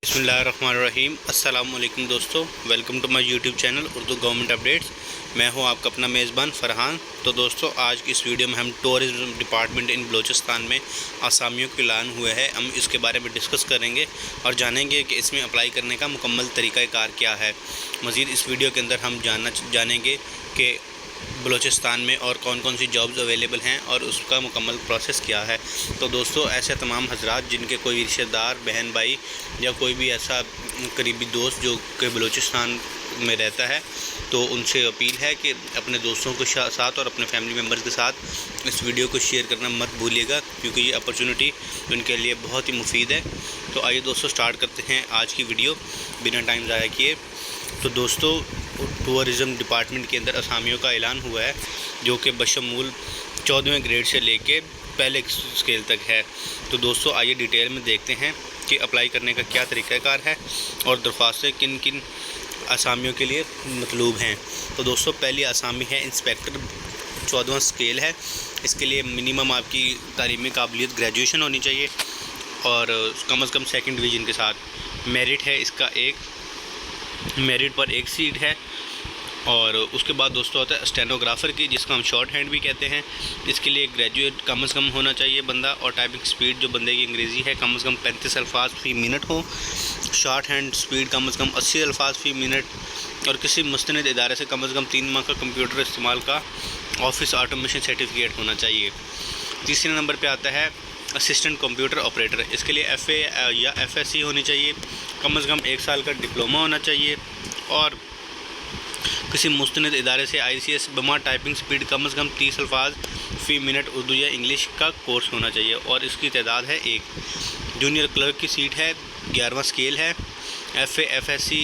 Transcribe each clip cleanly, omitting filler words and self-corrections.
बिस्मिल्लाहिर्रहमानिर्रहीम। अस्सलाम वालेकुम दोस्तों, welcome to my YouTube channel Urdu government updates. मैं हूं आपका अपना मेज़बान फ़रहान। तो दोस्तों, आज की इस वीडियो में हम टूरिज़्म डिपार्टमेंट इन बलूचिस्तान में आसामियों के ऐलान हुए हैं, हम इसके बारे में डिस्कस करेंगे और जानेंगे कि इसमें अप्लाई करने का मुकम्मल तरीक़ाकार क्या है। मज़ीद इस वीडियो के अंदर हम जानेंगे कि बलूचिस्तान में और कौन कौन सी जॉब्स अवेलेबल हैं और उसका मुकम्मल प्रोसेस क्या है। तो दोस्तों, ऐसे तमाम हजरात जिनके कोई रिश्तेदार, बहन भाई या कोई भी ऐसा करीबी दोस्त जो कि बलूचिस्तान में रहता है, तो उनसे अपील है कि अपने दोस्तों के साथ और अपने फैमिली मेम्बर्स के साथ इस वीडियो को शेयर करना मत भूलिएगा, क्योंकि ये अपॉर्चुनिटी उनके लिए बहुत ही मुफीद है। तो आइए दोस्तों, स्टार्ट करते हैं आज की वीडियो बिना टाइम ज़ाया किए। तो दोस्तों, टूरिज़्म डिपार्टमेंट के अंदर असामियों का ऐलान हुआ है, जो कि बशमूल 14वें ग्रेड से लेके पहले स्केल तक है। तो दोस्तों, आइए डिटेल में देखते हैं कि अप्लाई करने का क्या तरीक़ाकार है और दरख्वास्तें किन किन असामियों के लिए मतलूब हैं। तो दोस्तों, पहली असामी है इंस्पेक्टर, 14वां स्केल है। इसके लिए मिनिमम आपकी तालीमी काबिलियत ग्रेजुएशन होनी चाहिए और कम से कम सेकंड डिवीज़न के साथ। मेरिट है इसका मेरिट पर एक सीट है। और उसके बाद दोस्तों आता है स्टेनोग्राफ़र की, जिसको हम शॉर्ट हैंड भी कहते हैं। इसके लिए ग्रेजुएट कम से कम होना चाहिए बंदा, और टाइपिंग स्पीड जो बंदे की अंग्रेज़ी है कम से कम 35 अल्फाज फ़ी मिनट हो। शॉर्ट हैंड स्पीड कम से कम 80 अल्फाज फ़ी मिनट, और किसी मुस्तनद इदारे से कम 3 माह का कंप्यूटर इस्तेमाल का ऑफिस ऑटोमेशन सर्टिफिकेट होना चाहिए। तीसरे नंबर पर आता है असिस्टेंट कंप्यूटर ऑपरेटर। इसके लिए FA या FSC होनी चाहिए, कम से कम 1 साल का डिप्लोमा होना चाहिए, और किसी मुस्तनद इदारे से ICS बमा टाइपिंग स्पीड कम से कम 30 अल्फाज फ़ी मिनट उर्दू या इंग्लिश का कोर्स होना चाहिए, और इसकी तादाद है 1। जूनियर क्लर्क की सीट है, 11वां स्केल है। FA FSC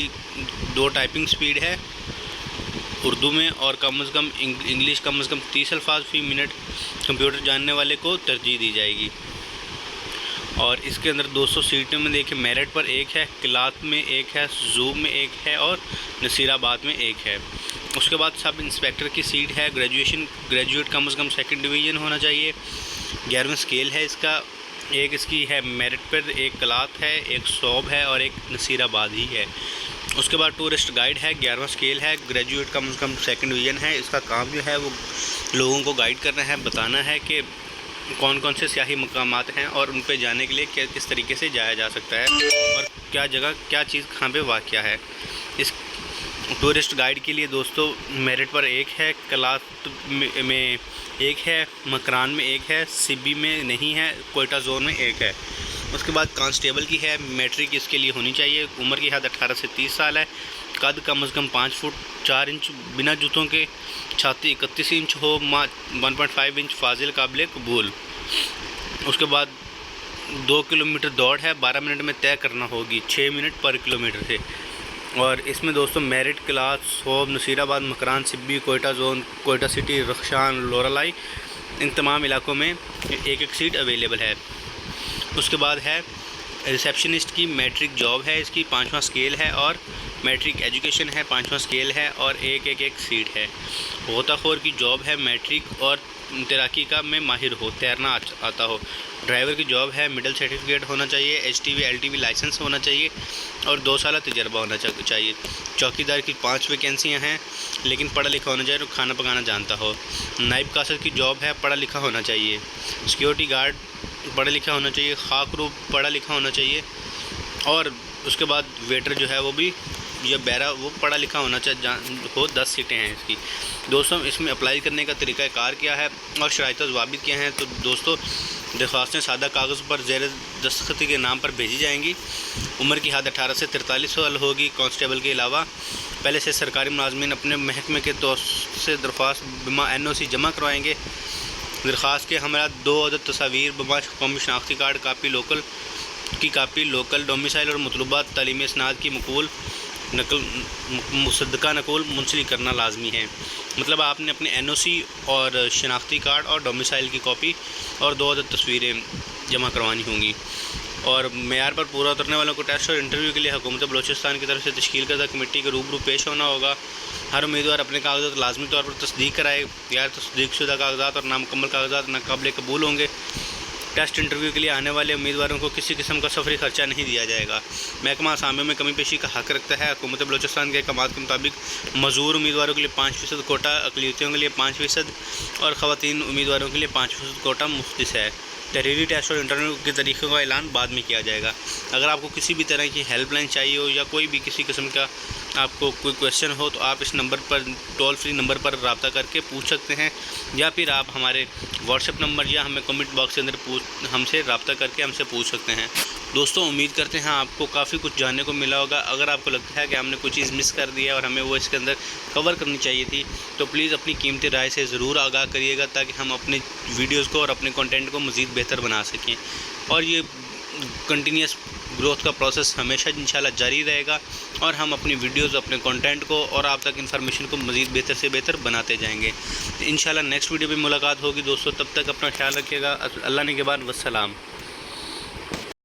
2 टाइपिंग स्पीड है उर्दू में, और कम से कम इंग्लिश कम से कम 30 अल्फाज फ़ी मिनट कंप्यूटर जानने वाले को तरजीह दी जाएगी। और इसके अंदर 200 सीटें में देखिए, मेरिट पर 1 है, क्लात में 1 है, जूम में 1 है और नसीराबाद में 1 है। उसके बाद सब इंस्पेक्टर की सीट है, ग्रेजुएट कम से कम सेकंड डिवीज़न होना चाहिए। 11वां स्केल है इसका, एक इसकी है मेरिट पर, 1 क्लात है, 1 सौब है और 1 नसीराबाद ही है। उसके बाद टूरिस्ट गाइड है, 11वां स्केल है, ग्रेजुएट कम से कम सेकंड डिवीज़न है। इसका काम जो है वो लोगों को गाइड करना है, बताना है कि कौन कौन से सियाही मकामात हैं और उन पे जाने के लिए किस तरीके से जाया जा सकता है, और क्या जगह क्या चीज़ कहाँ पे वाक़या है। इस टूरिस्ट गाइड के लिए दोस्तों मेरिट पर 1 है, क्लास में 1 है, मकरान में 1 है, सिबी में नहीं है, कोयटा जोन में 1 है। उसके बाद कांस्टेबल की है, मैट्रिक इसके लिए होनी चाहिए। उम्र की हद 18 से 30 साल है। कद कम से कम 5 फुट 4 इंच बिना जूतों के, छाती 31 इंच हो, 1.5 इंच फाजिल काबिल कबूल। उसके बाद 2 किलोमीटर दौड़ है, 12 मिनट में तय करना होगी, 6 मिनट पर किलोमीटर से। और इसमें दोस्तों मेरिट, क्लास, सोब, नसीराबाद, मकरान, सिब्बी, कोयटा जोन, कोयटा सिटी, रख्शान, लोरालाई, इन तमाम इलाकों में 1-1 सीट अवेलेबल है। उसके बाद है रिसेप्शनिस्ट की, मैट्रिक जॉब है इसकी, 5वां स्केल है, और मैट्रिक एजुकेशन है, 5वां स्केल है, और 1-1 सीट है। गोताखोर की जॉब है, मैट्रिक और तैराकी का में माहिर हो, तैरना आता हो। ड्राइवर की जॉब है, मिडल सर्टिफिकेट होना चाहिए, HTV LTV लाइसेंस होना चाहिए और 2 साल तजर्बा होना चाहिए। चौकीदार की 5 वैकेंसियाँ हैं, लेकिन पढ़ा लिखा होना चाहिए और खाना पकाना जानता हो। नाइब कासर की जॉब है, पढ़ा लिखा होना चाहिए। सिक्योरिटी गार्ड पढ़ा लिखा होना चाहिए। खाकरू पढ़ा लिखा होना चाहिए। और उसके बाद वेटर जो है वो भी, या बैरा, वो पढ़ा लिखा होना चाहिए। 10 सीटें हैं इसकी। दोस्तों, इसमें अप्लाई करने का तरीक़ाकार क्या है और शराइत ज़वाबित क्या हैं। तो दोस्तों, दरख्वास्तें सादा कागज़ पर ज़ेर दस्तखती के नाम पर भेजी जाएंगी। उम्र की हद 18 से 43 साल होगी। कांस्टेबल के अलावा पहले से सरकारी मुलाजमीन अपने महकमे के तौर से दरख्वास्त बिमा NOC जमा करवाएँगे। दरख्वास्त के हमरा 2 अदद तस्वीर बिमा कौमी शनाख्ती कार्ड कापी, लोकल डोमिसाइल और मतलूबा तालीमी इसनाद की मुसद्दका नकल मुंसलिक करना लाजमी है। मतलब आपने अपने NOC और शनाख्ती कार्ड और डोमिसाइल की कॉपी और 2 अदद तस्वीरें जमा करवानी होंगी। और मेयार पर पूरा उतरने वालों को टेस्ट और इंटरव्यू के लिए हुकूमत बलूचिस्तान की तरफ से तश्कील करदा कमेटी के रूबरू पेश होना होगा। हर उम्मीदवार अपने कागजात लाजमी तौर पर तस्दीक कराए। या तस्दीकशुदा कागजात और नामुकम्मल कागजात नाकाबिल कबूल होंगे। टेस्ट इंटरव्यू के लिए आने वाले उम्मीदवारों को किसी किस्म का सफरी खर्चा नहीं दिया जाएगा। महकमा असामियों में कमी पेशी का हक रखता है। हुकूमत बलूचिस्तान के अहकाम के मुताबिक मज़दूर उम्मीदवारों के लिए 5% कोटा, अक़लियतियों के लिए 5% और ख़वातीन उम्मीदवारों के लिए 5% कोटा मुख्तस है। तहरीरी टेस्ट और इंटरव्यू के तरीक़ों का ऐलान बाद में किया जाएगा। अगर आपको किसी भी तरह की हेल्पलाइन चाहिए हो या कोई भी किसी किस्म का आपको कोई क्वेश्चन हो तो आप इस नंबर पर, टोल फ्री नंबर पर रब्ता करके पूछ सकते हैं, या फिर आप हमारे व्हाट्सएप नंबर या हमें कमेंट बॉक्स के अंदर हमसे रब्ता करके हमसे पूछ सकते हैं। दोस्तों, उम्मीद करते हैं आपको काफ़ी कुछ जानने को मिला होगा। अगर आपको लगता है कि हमने कोई चीज़ मिस कर दी है और हमें वो इसके अंदर कवर करनी चाहिए थी, तो प्लीज़ अपनी कीमती राय से ज़रूर आगाह करिएगा, ताकि हम अपने वीडियोज़ को और अपने कंटेंट को मज़ीद बेहतर बना सकें। और ये कंटिन्यूस ग्रोथ का प्रोसेस हमेशा इंशाल्लाह जारी रहेगा और हम अपनी वीडियोज़, अपने कंटेंट को और आप तक इन्फॉर्मेशन को मज़ीद बेहतर से बेहतर बनाते जाएंगे। इंशाल्लाह नेक्स्ट वीडियो में मुलाकात होगी दोस्तों। तब तक अपना ख्याल रखिएगा। अल्लाह ने के बाद वस्सलाम।